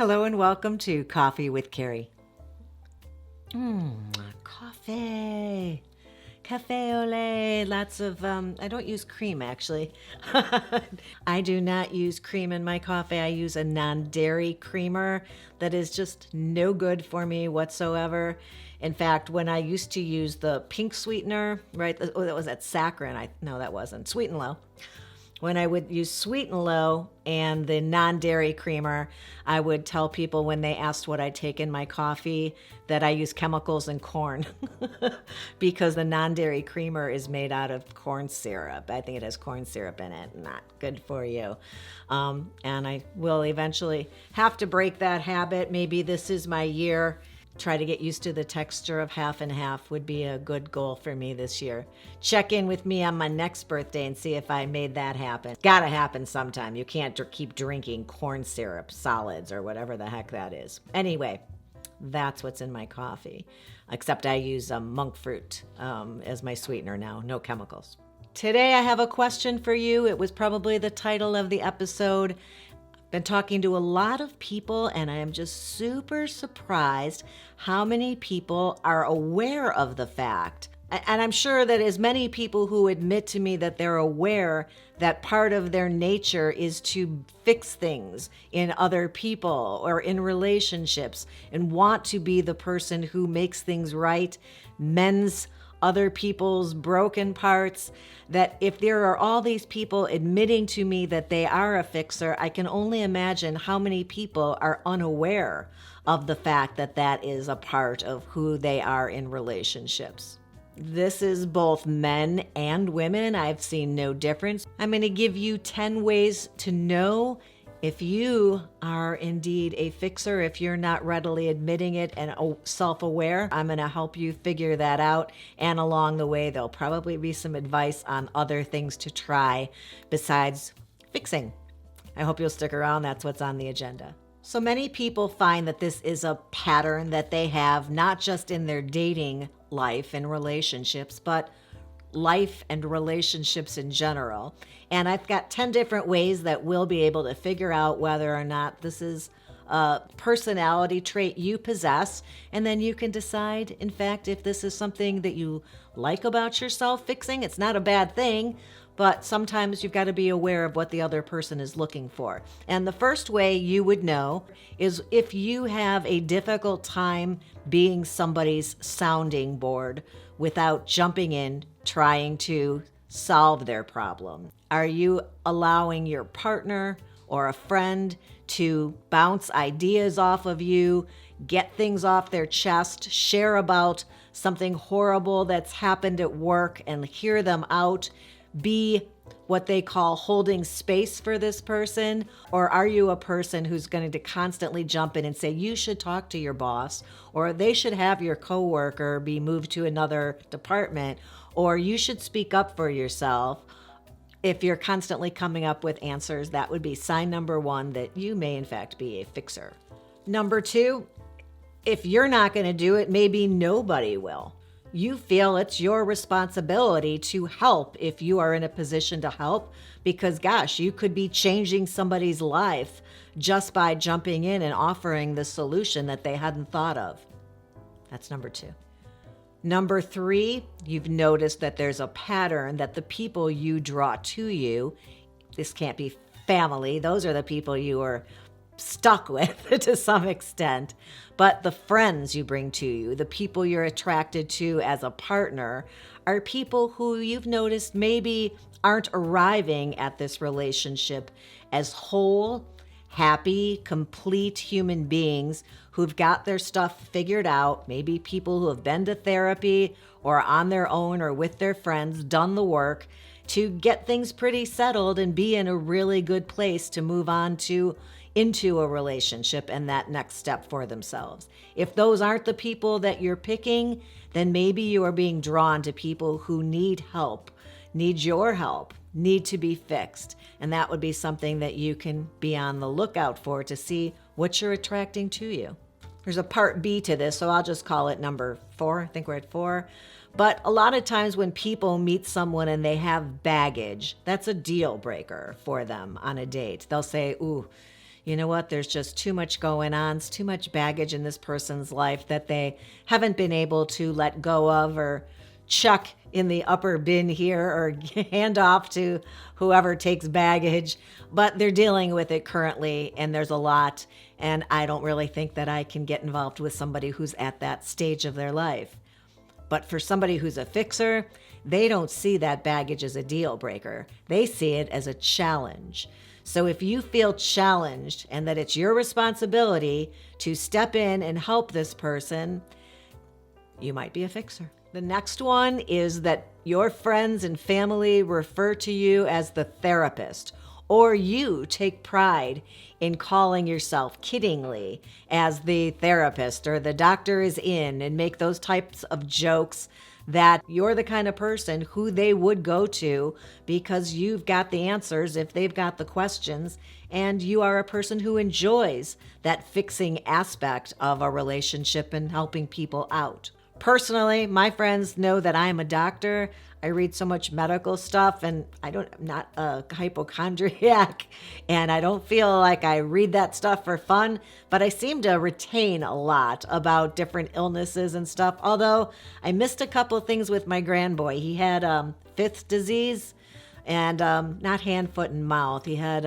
Hello and welcome to Coffee with Carey. Coffee. Cafe au lait. Lots of, I don't use cream actually. I do not use cream in my coffee. I use a non-dairy creamer that is just no good for me whatsoever. In fact, when I used to use the pink sweetener, right? Oh, that was at saccharin. No, that wasn't. Sweet and Low. When I would use Sweet and Low and the non-dairy creamer, I would tell people when they asked what I take in my coffee that I use chemicals and corn because the non-dairy creamer is made out of corn syrup. I think it has corn syrup in it. Not good for you. And I will eventually have to break that habit. Maybe this is my year. Try to get used to the texture of half and half would be a good goal for me this year. Check in with me on my next birthday and see if I made that happen. Gotta happen sometime. You can't keep drinking corn syrup solids or whatever the heck that is. Anyway, that's what's in my coffee. Except I use monk fruit as my sweetener now. No chemicals. Today I have a question for you. It was probably the title of the episode. Been talking to a lot of people, and I am just super surprised how many people are aware of the fact. And I'm sure that as many people who admit to me that they're aware that part of their nature is to fix things in other people or in relationships and want to be the person who makes things right, mends other people's broken parts, that if there are all these people admitting to me that they are a fixer, I can only imagine how many people are unaware of the fact that that is a part of who they are in relationships. This is both men and women. I've seen no difference. I'm going to give you 10 ways to know if you are indeed a fixer, if you're not readily admitting it and self-aware. I'm going to help you figure that out. And along the way, there'll probably be some advice on other things to try besides fixing. I hope you'll stick around. That's what's on the agenda. So many people find that this is a pattern that they have, not just in their dating life and relationships, but life and relationships in general. And I've got 10 different ways that we'll be able to figure out whether or not this is a personality trait you possess. And then you can decide, in fact, if this is something that you like about yourself fixing. It's not a bad thing, but sometimes you've got to be aware of what the other person is looking for. And the first way you would know is if you have a difficult time being somebody's sounding board without jumping in, trying to solve their problem. Are you allowing your partner or a friend to bounce ideas off of you, get things off their chest, share about something horrible that's happened at work and hear them out? Be what they call holding space for this person? Or are you a person who's going to constantly jump in and say, you should talk to your boss, or they should have your coworker be moved to another department, or you should speak up for yourself? If you're constantly coming up with answers, that would be sign number one that you may in fact be a fixer. Number two, if you're not going to do it, maybe nobody will. You feel it's your responsibility to help if you are in a position to help, because gosh, you could be changing somebody's life just by jumping in and offering the solution that they hadn't thought of. That's number two. Number three, you've noticed that there's a pattern that the people you draw to you, this can't be family, those are the people you are stuck with to some extent, but the friends you bring to you, the people you're attracted to as a partner, are people who you've noticed maybe aren't arriving at this relationship as whole, happy, complete human beings who've got their stuff figured out, maybe people who have been to therapy or on their own or with their friends, done the work to get things pretty settled and be in a really good place to move on to into a relationship and that next step for themselves. If those aren't the people that you're picking, then maybe you are being drawn to people who need help, need your help, need to be fixed. And that would be something that you can be on the lookout for to see what you're attracting to you. There's a part B to this, so I'll just call it number 4. I think we're at 4. But a lot of times when people meet someone and they have baggage, that's a deal breaker for them on a date. They'll say, ooh, you know what, there's just too much going on, it's too much baggage in this person's life that they haven't been able to let go of or chuck in the upper bin here or hand off to whoever takes baggage, but they're dealing with it currently and there's a lot. And I don't really think that I can get involved with somebody who's at that stage of their life. But for somebody who's a fixer, they don't see that baggage as a deal breaker. They see it as a challenge. So if you feel challenged and that it's your responsibility to step in and help this person, you might be a fixer. The next one is that your friends and family refer to you as the therapist, or you take pride in calling yourself kiddingly as the therapist or the doctor is in, and make those types of jokes that you're the kind of person who they would go to because you've got the answers if they've got the questions, and you are a person who enjoys that fixing aspect of a relationship and helping people out. Personally, my friends know that I'm a doctor. I read so much medical stuff, and I'm not a hypochondriac, and I don't feel like I read that stuff for fun, but I seem to retain a lot about different illnesses and stuff. Although I missed a couple of things with my grandboy. He had fifth disease, and not hand, foot, and mouth. He had,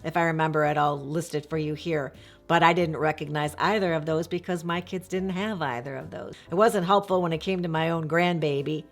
if I remember it, I'll list it for you here. But I didn't recognize either of those because my kids didn't have either of those. It wasn't helpful when it came to my own grandbaby.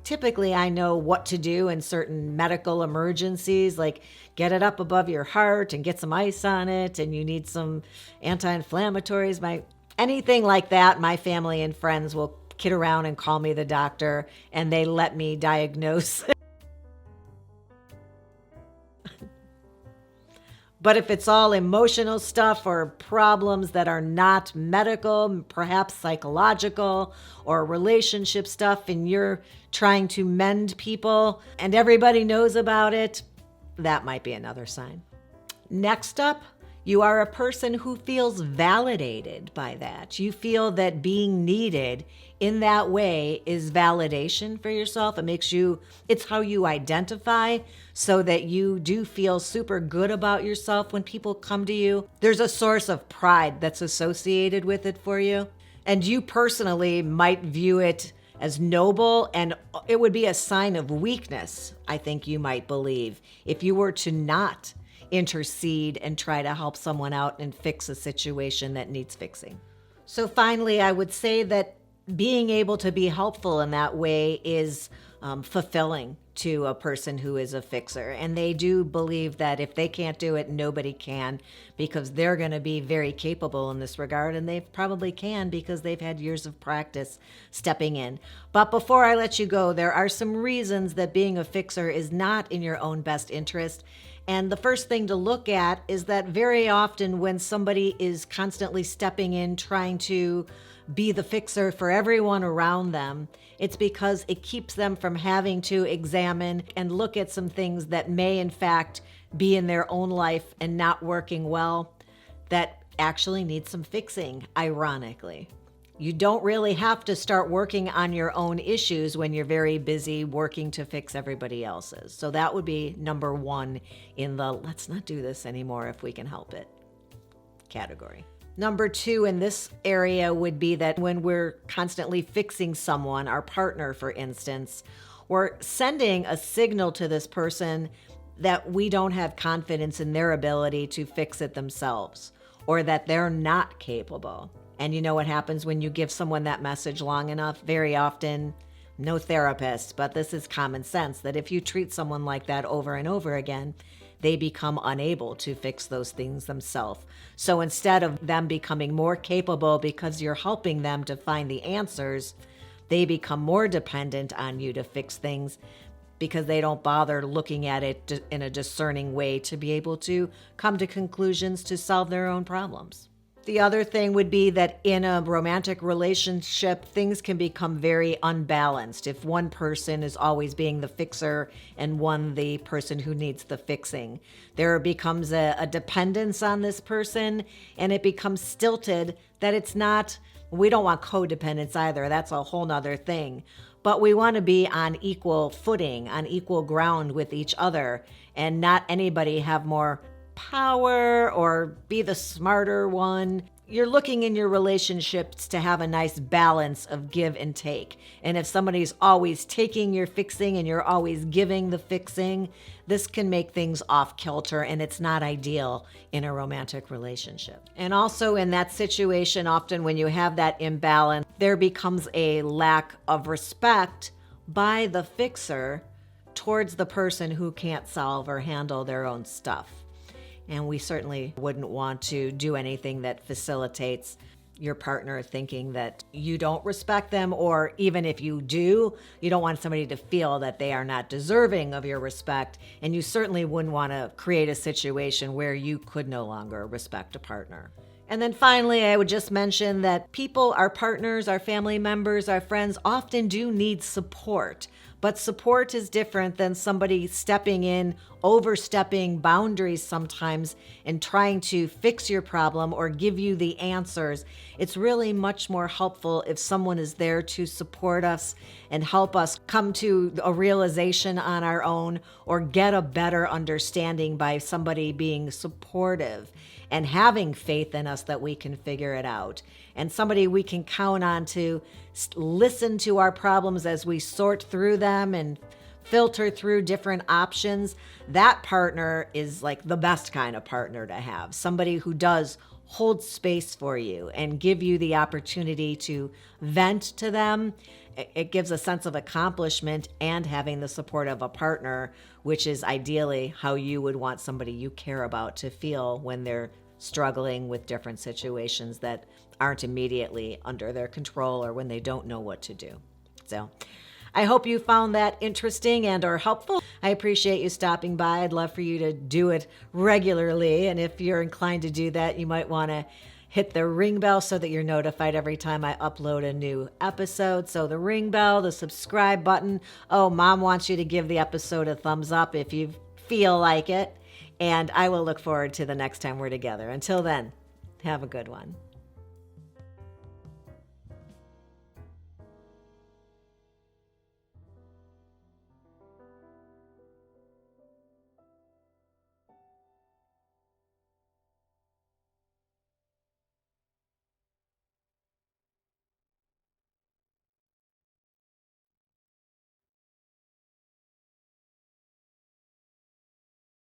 Typically, I know what to do in certain medical emergencies, like get it up above your heart and get some ice on it, and you need some anti-inflammatories. Anything like that, my family and friends will kid around and call me the doctor, and they let me diagnose. But if it's all emotional stuff or problems that are not medical, perhaps psychological or relationship stuff, and you're trying to mend people and everybody knows about it, that might be another sign. Next up, you are a person who feels validated by that. You feel that being needed in that way is validation for yourself. It's how you identify, so that you do feel super good about yourself when people come to you. There's a source of pride that's associated with it for you. And you personally might view it as noble, and it would be a sign of weakness, I think you might believe, if you were to not intercede and try to help someone out and fix a situation that needs fixing. So finally, I would say that being able to be helpful in that way is fulfilling to a person who is a fixer. And they do believe that if they can't do it, nobody can, because they're going to be very capable in this regard. And they probably can because they've had years of practice stepping in. But before I let you go, there are some reasons that being a fixer is not in your own best interest. And the first thing to look at is that very often when somebody is constantly stepping in, trying to be the fixer for everyone around them, it's because it keeps them from having to examine and look at some things that may in fact be in their own life and not working well, that actually need some fixing, ironically. You don't really have to start working on your own issues when you're very busy working to fix everybody else's. So that would be number one in the let's not do this anymore if we can help it category. Number two in this area would be that when we're constantly fixing someone, our partner, for instance, we're sending a signal to this person that we don't have confidence in their ability to fix it themselves, or that they're not capable. And you know what happens when you give someone that message long enough? Very often, no therapist, but this is common sense, that if you treat someone like that over and over again, they become unable to fix those things themselves. So instead of them becoming more capable because you're helping them to find the answers, they become more dependent on you to fix things because they don't bother looking at it in a discerning way to be able to come to conclusions to solve their own problems. The other thing would be that in a romantic relationship, things can become very unbalanced if one person is always being the fixer and one the person who needs the fixing. There becomes a dependence on this person, and it becomes stilted that it's not, we don't want codependence either. That's a whole nother thing. But we want to be on equal footing, on equal ground with each other, and not anybody have more power or be the smarter one. You're looking in your relationships to have a nice balance of give and take. And if somebody's always taking your fixing and you're always giving the fixing, this can make things off kilter, and it's not ideal in a romantic relationship. And also in that situation, often when you have that imbalance, there becomes a lack of respect by the fixer towards the person who can't solve or handle their own stuff. And we certainly wouldn't want to do anything that facilitates your partner thinking that you don't respect them, or even if you do, you don't want somebody to feel that they are not deserving of your respect. And you certainly wouldn't want to create a situation where you could no longer respect a partner. And then finally, I would just mention that people, our partners, our family members, our friends often do need support. But support is different than somebody stepping in, overstepping boundaries sometimes, and trying to fix your problem or give you the answers. It's really much more helpful if someone is there to support us and help us come to a realization on our own, or get a better understanding by somebody being supportive and having faith in us that we can figure it out. And somebody we can count on to listen to our problems as we sort through them and filter through different options. That partner is like the best kind of partner to have. Somebody who does hold space for you and give you the opportunity to vent to them. It gives a sense of accomplishment and having the support of a partner, which is ideally how you would want somebody you care about to feel when they're struggling with different situations that aren't immediately under their control or when they don't know what to do. So I hope you found that interesting and or helpful. I appreciate you stopping by. I'd love for you to do it regularly. And if you're inclined to do that, you might want to hit the ring bell so that you're notified every time I upload a new episode. So the ring bell, the subscribe button. Oh, Mom wants you to give the episode a thumbs up if you feel like it. And I will look forward to the next time we're together. Until then, have a good one.